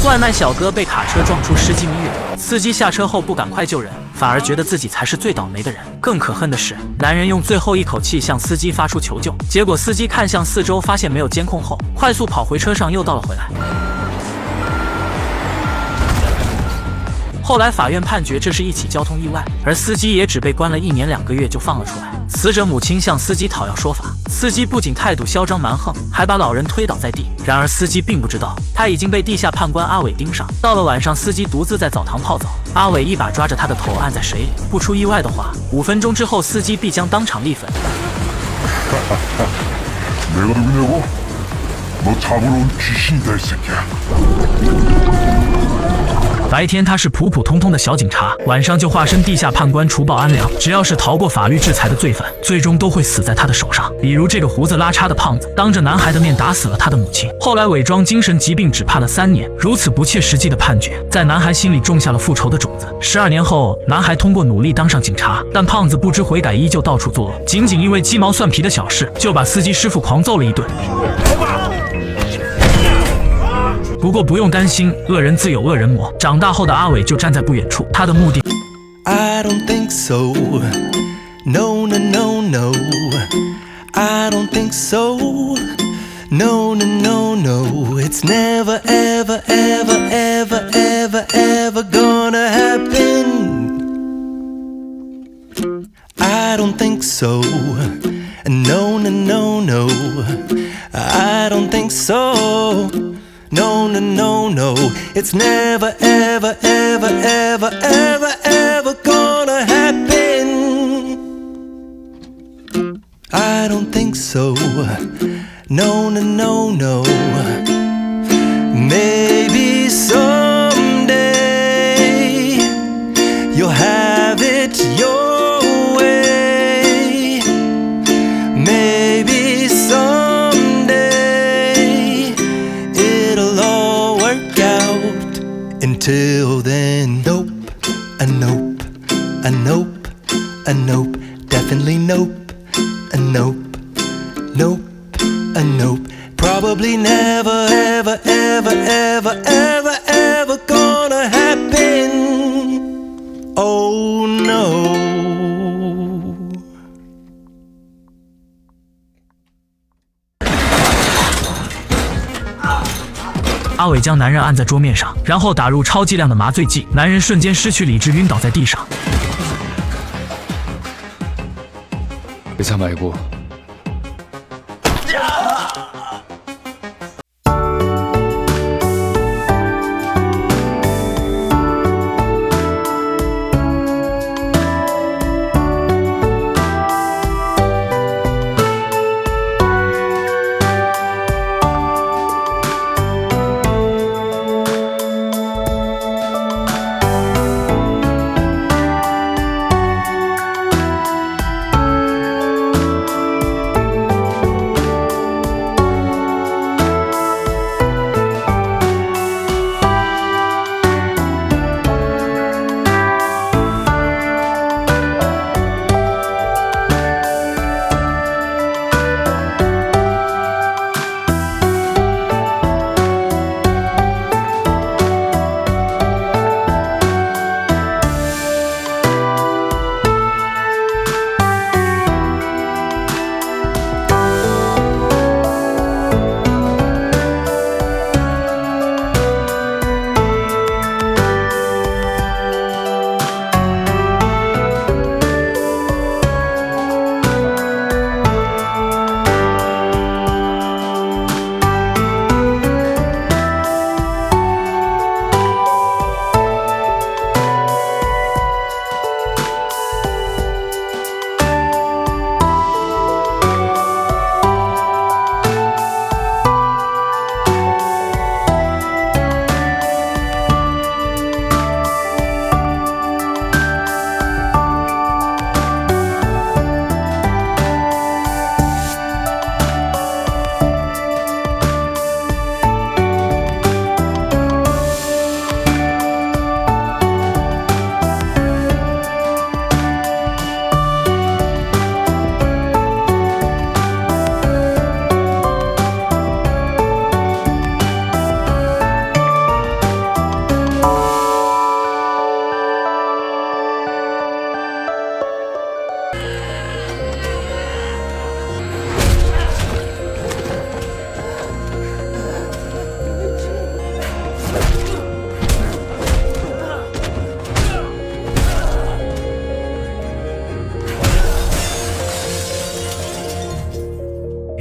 外卖小哥被卡车撞出10几米远，司机下车后不赶快救人，反而觉得自己才是最倒霉的人。更可恨的是，男人用最后一口气向司机发出求救，结果司机看向四周，发现没有监控后，快速跑回车上又倒了回来。后来法院判决这是一起交通意外，而司机也只被关了1年2个月就放了出来。死者母亲向司机讨要说法，司机不仅态度嚣张蛮横，还把老人推倒在地。然而司机并不知道，他已经被地下判官阿伟盯上。到了晚上，司机独自在澡堂泡澡，阿伟一把抓着他的頭按在水里。不出意外的话，5分钟之后司机必将当场溺粉。白天他是普普通通的小警察，晚上就化身地下判官除暴安良。只要是逃过法律制裁的罪犯，最终都会死在他的手上。比如这个胡子拉碴的胖子，当着男孩的面打死了他的母亲，后来伪装精神疾病只判了3年。如此不切实际的判决，在男孩心里种下了复仇的种子。12年后，男孩通过努力当上警察，但胖子不知悔改，依旧到处作恶。仅因为鸡毛蒜皮的小事，就把司机师傅狂揍了一顿。不过不用担心，恶人自有恶人磨。长大后的阿伟就站在不远处，他的目的。I don't think so. No, no, no, no. I don't think so. No, no, no, no. It's never, ever, ever, ever, ever, ever gonna happen. I don't think so. No, no, no, no. I don't think so.No, no, no, no. It's never, ever, ever, ever, ever, ever gonna happen. I don't think so. No, no, no, no. Maybe someday you'll have it your way. Maybe someday.It'll all work out. Until then, nope, a nope, a nope, a nope, definitely nope, a nope, nope, a nope. Probably never, ever, ever, ever, ever, ever gonna happen. Oh no.阿伟将男人按在桌面上，然后打入超剂量的麻醉剂，男人瞬间失去理智，晕倒在地上。의사 말고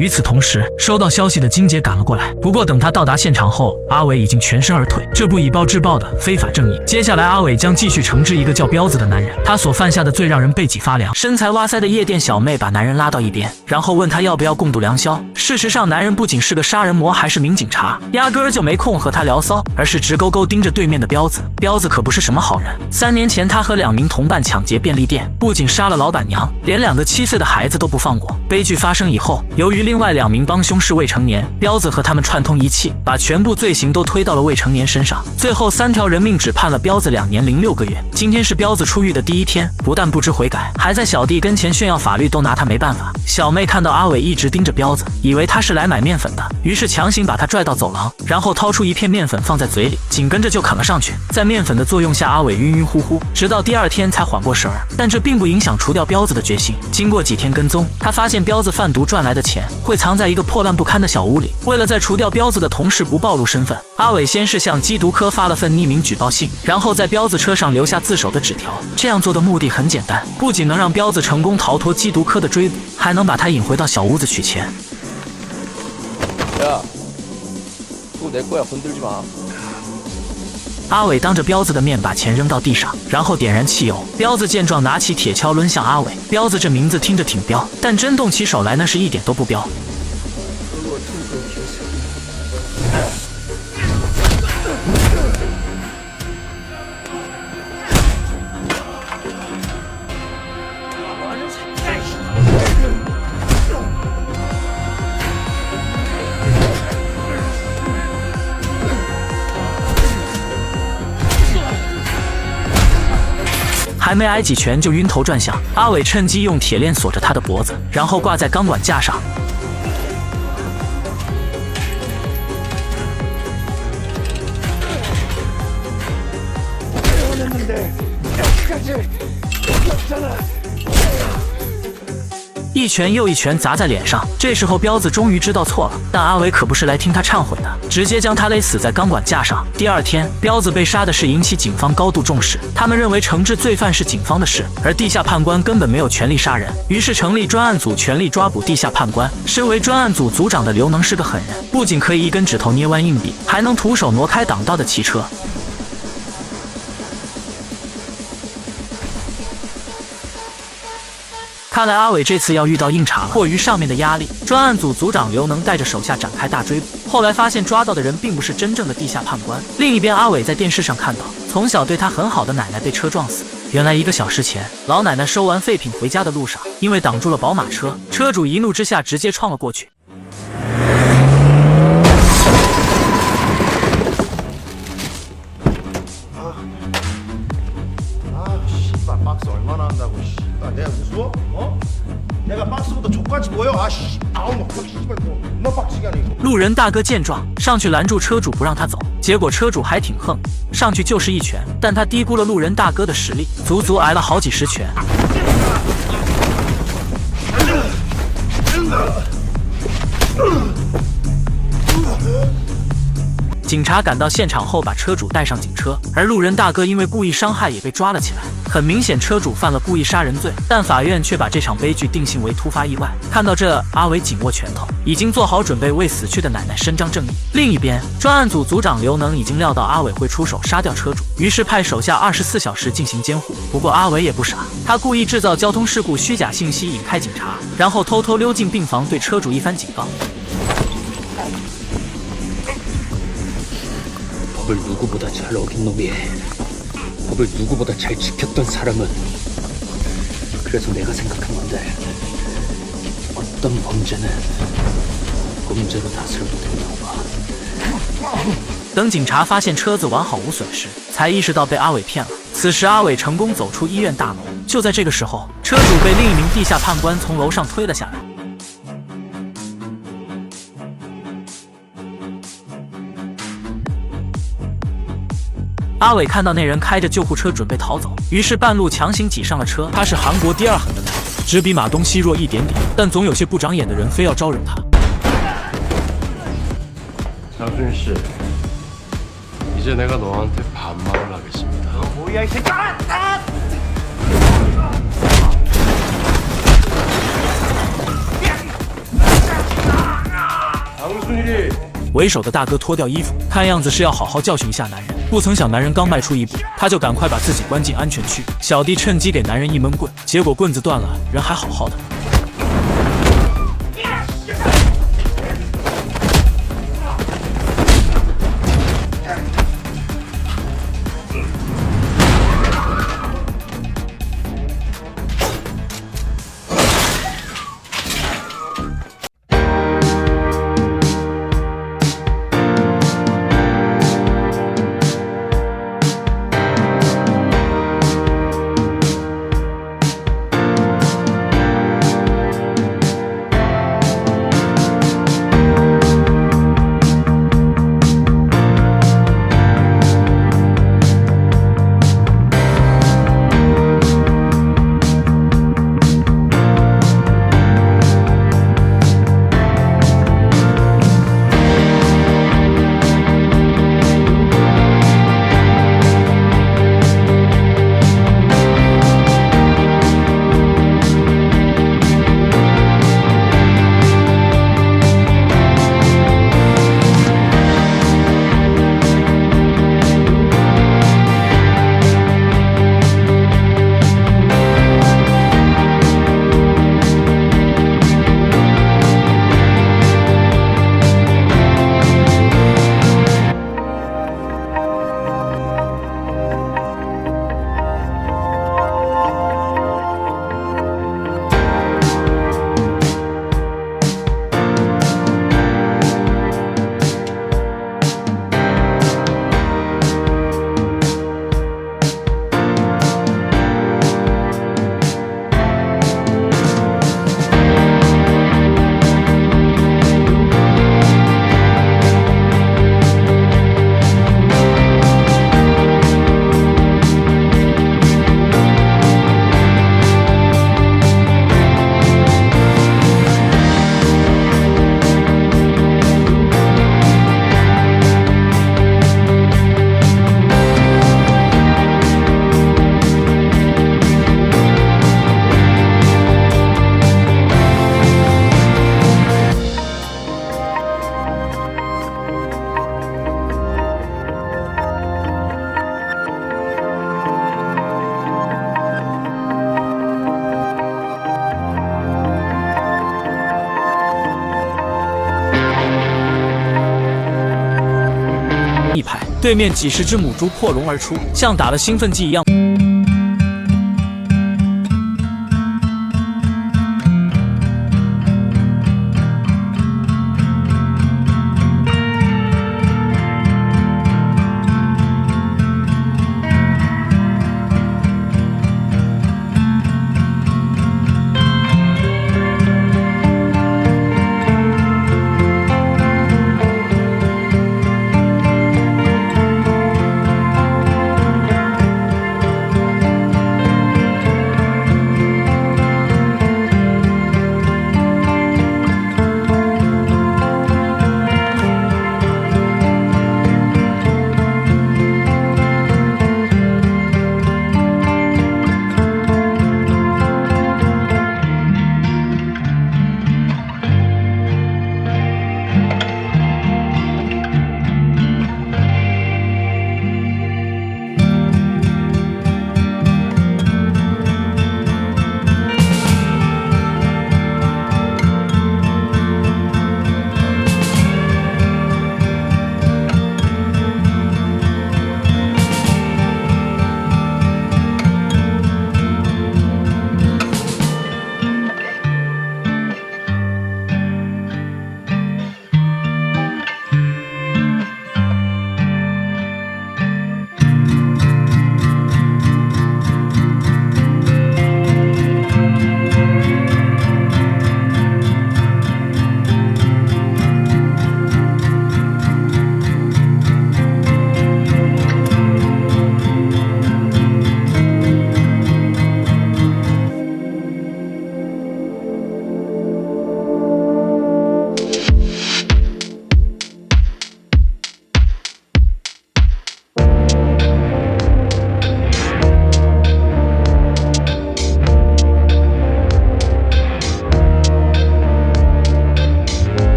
与此同时，收到消息的金姐赶了过来。不过等她到达现场后，阿伟已经全身而退。这不以暴制暴的非法正义。接下来，阿伟将继续惩治一个叫彪子的男人，他所犯下的罪让人背脊发凉。身材哇塞的夜店小妹把男人拉到一边，然后问他要不要共度良宵。事实上，男人不仅是个杀人魔，还是名警察，压根儿就没空和他聊骚，而是直勾勾盯着对面的彪子。彪子可不是什么好人。3年前，他和2名同伴抢劫便利店，不仅杀了老板娘，连2个7岁的孩子都不放过。悲剧发生以后，由于另外2名帮凶是未成年，彪子和他们串通一气，把全部罪行都推到了未成年身上。最后3条人命只判了彪子2年0.6个月。今天是彪子出狱的第1天，不但不知悔改，还在小弟跟前炫耀法律都拿他没办法。小妹看到阿伟一直盯着彪子，以为他是来买面粉的，于是强行把他拽到走廊，然后掏出一片面粉放在嘴里，紧跟着就啃了上去。在面粉的作用下，阿伟晕晕乎乎，直到第2天才缓过神儿。但这并不影响除掉彪子的决心。经过几天跟踪，他发现彪子贩毒赚来的钱会藏在一个破烂不堪的小屋里。为了在除掉彪子的同时不暴露身份，阿伟先是向缉毒科发了份匿名举报信，然后在彪子车上留下自首的纸条。这样做的目的很简单，不仅能让彪子成功逃脱缉毒科的追捕，还能把他引回到小屋子取钱。阿伟当着彪子的面把钱扔到地上，然后点燃汽油。彪子见状，拿起铁锹抡向阿伟。彪子这名字听着挺彪，但真动起手来那是一点都不彪。还没挨几拳就晕头转向，阿伟趁机用铁链锁着他的脖子，然后挂在钢管架上。一拳又一拳砸在脸上。这时候彪子终于知道错了，但阿伟可不是来听他忏悔的，直接将他勒死在钢管架上。第2天，彪子被杀的事引起警方高度重视，他们认为惩治罪犯是警方的事，而地下判官根本没有权利杀人，于是成立专案组，全力抓捕地下判官。身为专案组组长的刘能是个狠人，不仅可以一根指头捏弯硬币，还能徒手挪开挡道的汽车。看来阿伟这次要遇到硬茬了。迫于上面的压力，专案组组长刘能带着手下展开大追捕。后来发现抓到的人并不是真正的地下判官。另一边，阿伟在电视上看到从小对他很好的奶奶被车撞死。原来1个小时前，老奶奶收完废品回家的路上，因为挡住了宝马车，车主一怒之下直接撞了过去。路人大哥见状，上去拦住车主不让他走，结果车主还挺横，上去就是一拳，但他低估了路人大哥的实力，足足挨了好几十拳。警察赶到现场后，把车主带上警车，而路人大哥因为故意伤害也被抓了起来。很明显，车主犯了故意杀人罪，但法院却把这场悲剧定性为突发意外。看到这，阿伟紧握拳头，已经做好准备为死去的奶奶伸张正义。另一边，专案组组长刘能已经料到阿伟会出手杀掉车主，于是派手下24小时进行监护。不过阿伟也不傻，他故意制造交通事故虚假信息引开警察，然后偷偷溜进病房对车主一番警告。 법을 누구보다 잘 어긴 놈이 법을 누구보다 잘 지켰던 사람은 그래서 내가 생각한 건데 어떤 범죄는 범죄로 다스려도 된다고 봐. 等警察发现车子完好无损时，才意识到被阿伟骗了。此时阿伟成功走出医院大楼。就在这个时候，车主被另一名地下判官从楼上推了下来。 阿伟看到那人开着救护车准备逃走，于是半路强行挤上了车。他是韩国第2狠的男子，只比马东锡弱一点点，但总有些不长眼的人非要招惹他。장준씨, 이제 내가 너한테 반말을 하겠습니다. 뭐야 이 새끼야! 为首的大哥脱掉衣服，看样子是要好好教训一下男人。不曾想男人刚迈出一步，他就赶快把自己关进安全区。小弟趁机给男人一闷棍，结果棍子断了，人还好好的。一排，对面几十只母猪破笼而出，像打了兴奋剂一样。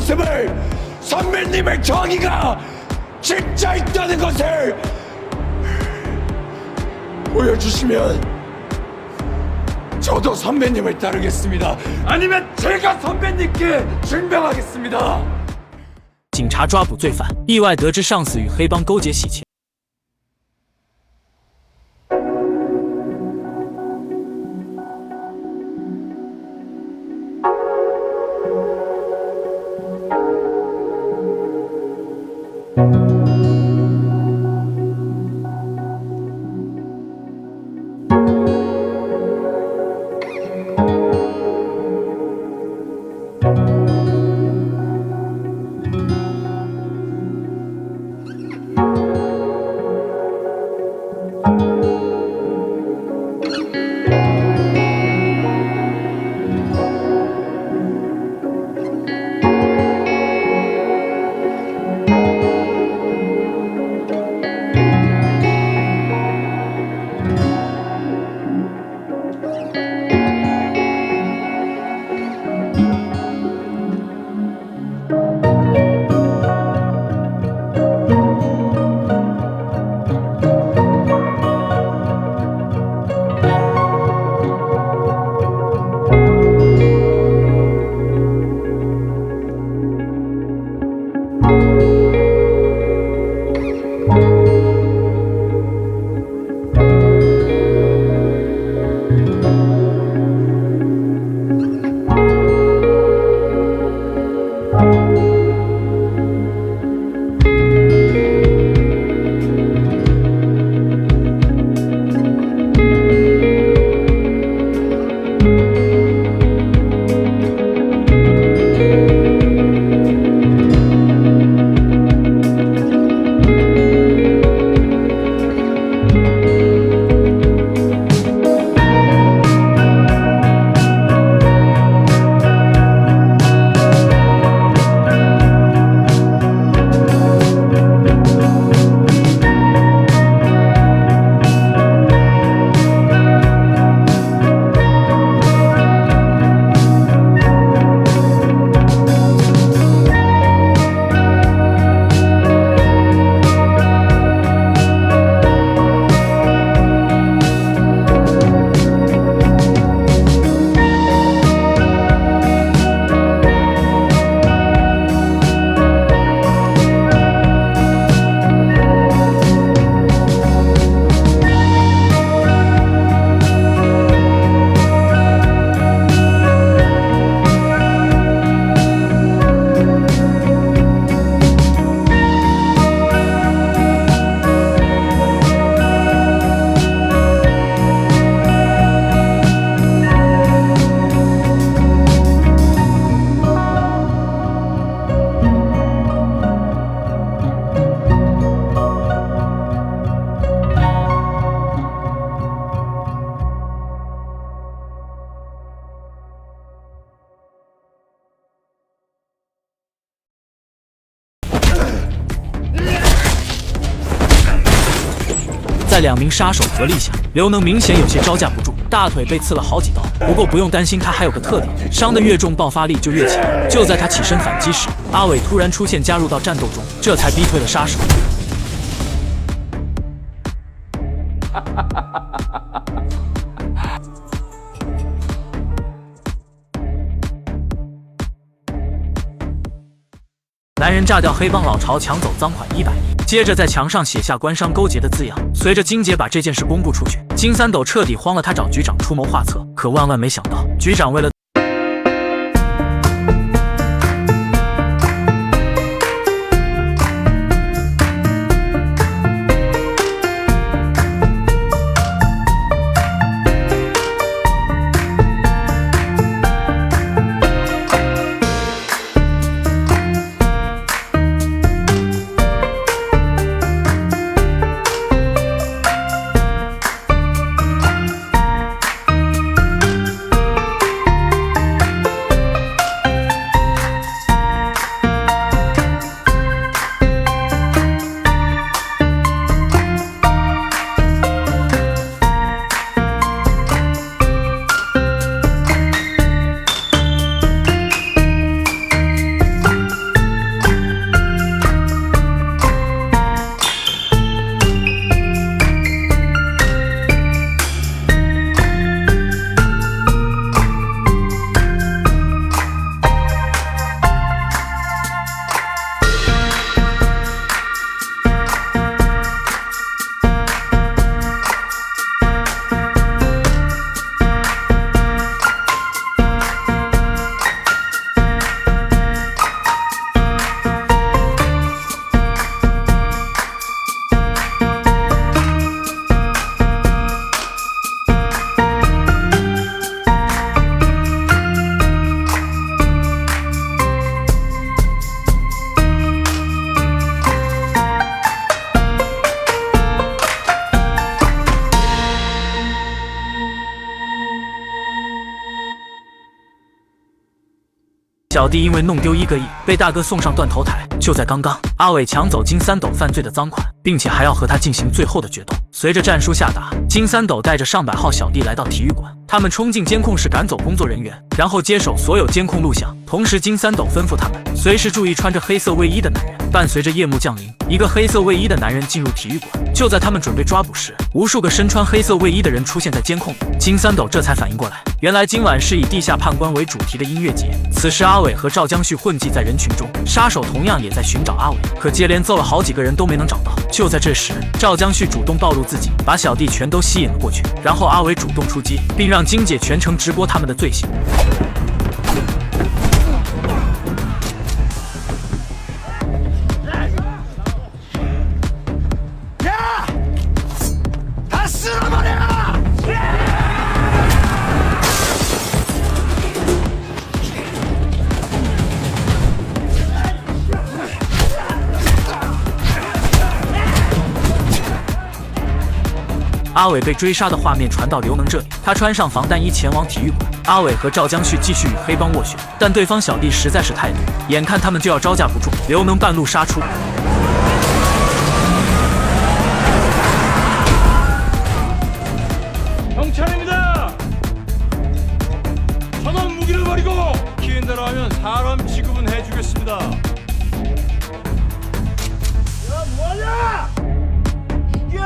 모습을 선배님의 정의가 진짜 있다는 것을 보여주시면 저도 선배님을 따르겠습니다. 아니면 제가 선배님께 증명하겠습니다. 警察抓捕罪犯，意外得知上司与黑帮勾结洗钱。在2名杀手合力下，刘能明显有些招架不住，大腿被刺了好几刀。不过不用担心，他还有个特点，伤得越重，爆发力就越强。就在他起身反击时，阿伟突然出现，加入到战斗中，这才逼退了杀手。男人炸掉黑帮老巢，抢走赃款100亿，接着在墙上写下官商勾结的字样。随着金姐把这件事公布出去，金三斗彻底慌了，他找局长出谋划策，可万万没想到，局长为了小弟因为弄丢1个亿，被大哥送上断头台。就在刚刚，阿伟抢走金三斗犯罪的赃款，并且还要和他进行最后的决斗。随着战书下达，金三斗带着上百号小弟来到体育馆，他们冲进监控室赶走工作人员，然后接手所有监控录像。同时，金三斗吩咐他们随时注意穿着黑色卫衣的男人。伴随着夜幕降临，一个黑色卫衣的男人进入体育馆。就在他们准备抓捕时，无数个身穿黑色卫衣的人出现在监控里。金三斗这才反应过来，原来今晚是以地下判官为主题的音乐节。此时，阿伟和赵江旭混迹在人群中，杀手同样也在寻找阿伟，可接连揍了好几个人都没能找到。就在这时，赵江旭主动暴露自己，把小弟全都吸引了过去。然后阿伟主动出击，并让金姐全程直播他们的罪行。阿伟被追杀的画面传到刘能这里，他穿上防弹衣前往体育馆。阿伟和赵江旭继续与黑帮斡旋，但对方小弟实在是太多，眼看他们就要招架不住，刘能半路杀出。 경찰입니다. 전원 무기를 버리고 시키는 대로 하면 사람 취급은 해주겠습니다. 야 뭐하냐? 죽여!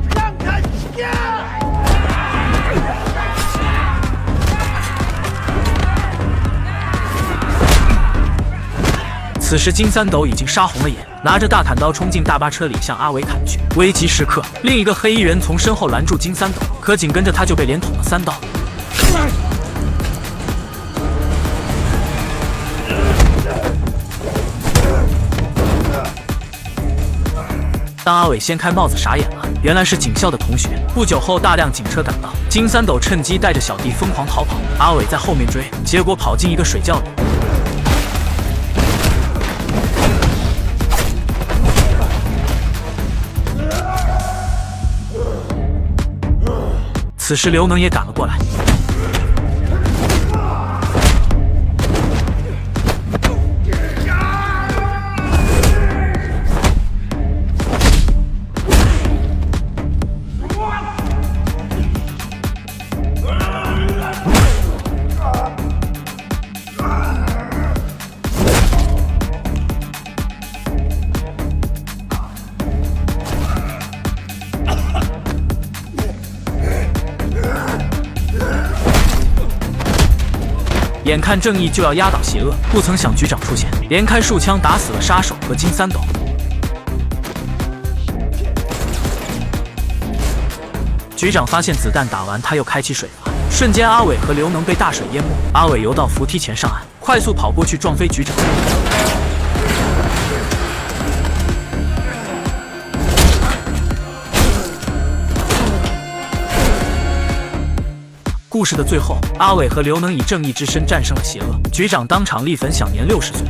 그냥 다 죽여! 此时，金三斗已经杀红了眼，拿着大砍刀冲进大巴车里，向阿伟砍去。危急时刻，另一个黑衣人从身后拦住金三斗，可紧跟着他就被连捅了3刀。当阿伟掀开帽子，傻眼了，原来是警校的同学。不久后，大量警车赶到，金三斗趁机带着小弟疯狂逃跑，阿伟在后面追，结果跑进一个水窖里。 此时，刘能也赶了过来。眼看正义就要压倒邪恶，不曾想局长出现，连开数枪打死了杀手和金三斗。局长发现子弹打完，他又开启水阀，瞬间阿伟和刘能被大水淹没。阿伟游到扶梯前上岸，快速跑过去撞飞局长。故事的最后，阿伟和刘能以正义之身战胜了邪恶，局长当场力焚，享年60岁。